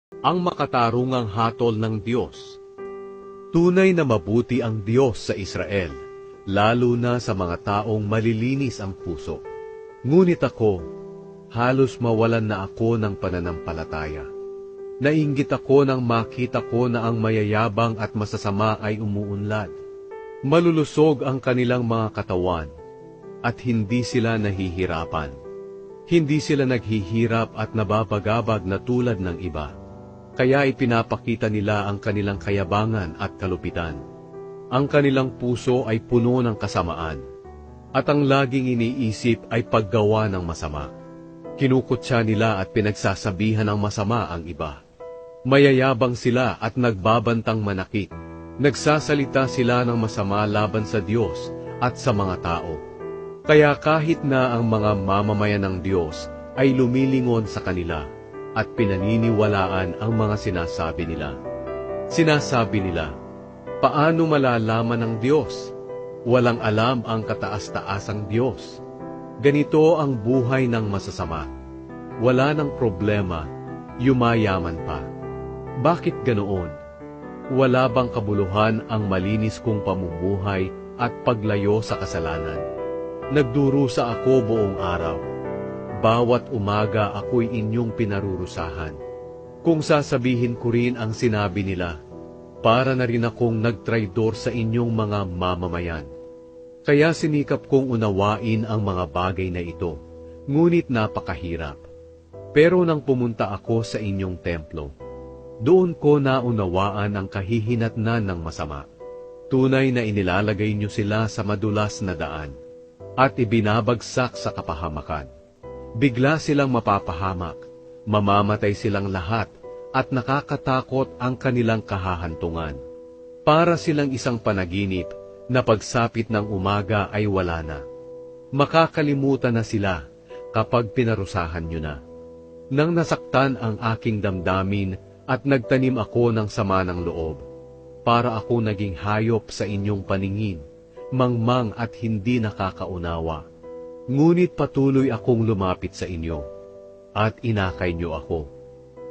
Ang makatarungang hatol ng Diyos. Tunay na mabuti ang Diyos sa Israel, lalo na sa mga taong malilinis ang puso. Ngunit ako, halos mawalan na ako ng pananampalataya. Nainggit ako nang makita ko na ang mayayabang at masasama ay umuunlad. Malulusog ang kanilang mga katawan, at hindi sila nahihirapan. Hindi sila naghihirap at nababagabag na tulad ng iba. Kaya ipinapakita nila ang kanilang kayabangan at kalupitan. Ang kanilang puso ay puno ng kasamaan, at ang laging iniisip ay paggawa ng masama. Kinukutya nila at pinagsasabihan ng masama ang iba. Mayayabang sila at nagbabantang manakit. Nagsasalita sila ng masama laban sa Diyos at sa mga tao. Kaya kahit na ang mga mamamayan ng Diyos ay lumilingon sa kanila, at pinaniniwalaan ang mga sinasabi nila. Sinasabi nila, paano malalaman ng Diyos? Walang alam ang kataas-taasang Diyos. Ganito ang buhay ng masasama. Wala ng problema, yumayaman pa. Bakit ganoon? Wala bang kabuluhan ang malinis kong pamumuhay at paglayo sa kasalanan? Nagdurusa ako buong araw. Bawat umaga ako'y inyong pinarurusahan. Kung sasabihin ko rin ang sinabi nila, para na rin akong nagtraidor sa inyong mga mamamayan. Kaya sinikap kong unawain ang mga bagay na ito, ngunit napakahirap. Pero nang pumunta ako sa inyong templo, doon ko naunawaan ang kahihinatnan ng masama. Tunay na inilalagay niyo sila sa madulas na daan, at ibinabagsak sa kapahamakan. Bigla silang mapapahamak, mamamatay silang lahat, at nakakatakot ang kanilang kahahantungan. Para silang isang panaginip na pagsapit ng umaga ay wala na. Makakalimutan na sila kapag pinarusahan nyo na. Nang nasaktan ang aking damdamin at nagtanim ako ng sama ng loob, para ako naging hayop sa inyong paningin, mangmang at hindi nakakaunawa. Ngunit patuloy akong lumapit sa inyo, at inakay niyo ako.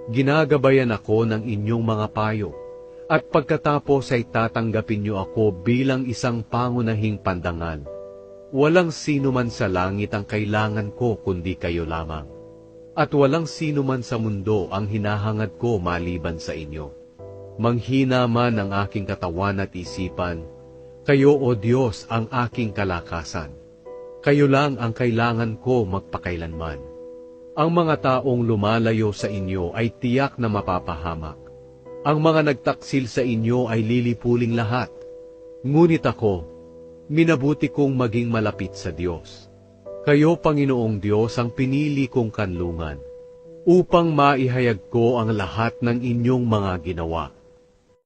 Ginagabayan ako ng inyong mga payo, at pagkatapos ay tatanggapin niyo ako bilang isang pangunahing pandangal. Walang sino man sa langit ang kailangan ko kundi kayo lamang, at walang sino man sa mundo ang hinahangad ko maliban sa inyo. Manghina man ang aking katawan at isipan, kayo o Diyos ang aking kalakasan. Kayo lang ang kailangan ko magpakailanman. Ang mga taong lumalayo sa inyo ay tiyak na mapapahamak. Ang mga nagtaksil sa inyo ay lilipuling lahat. Ngunit ako, minabuti kong maging malapit sa Diyos. Kayo, Panginoong Diyos, ang pinili kong kanlungan, upang maihayag ko ang lahat ng inyong mga ginawa.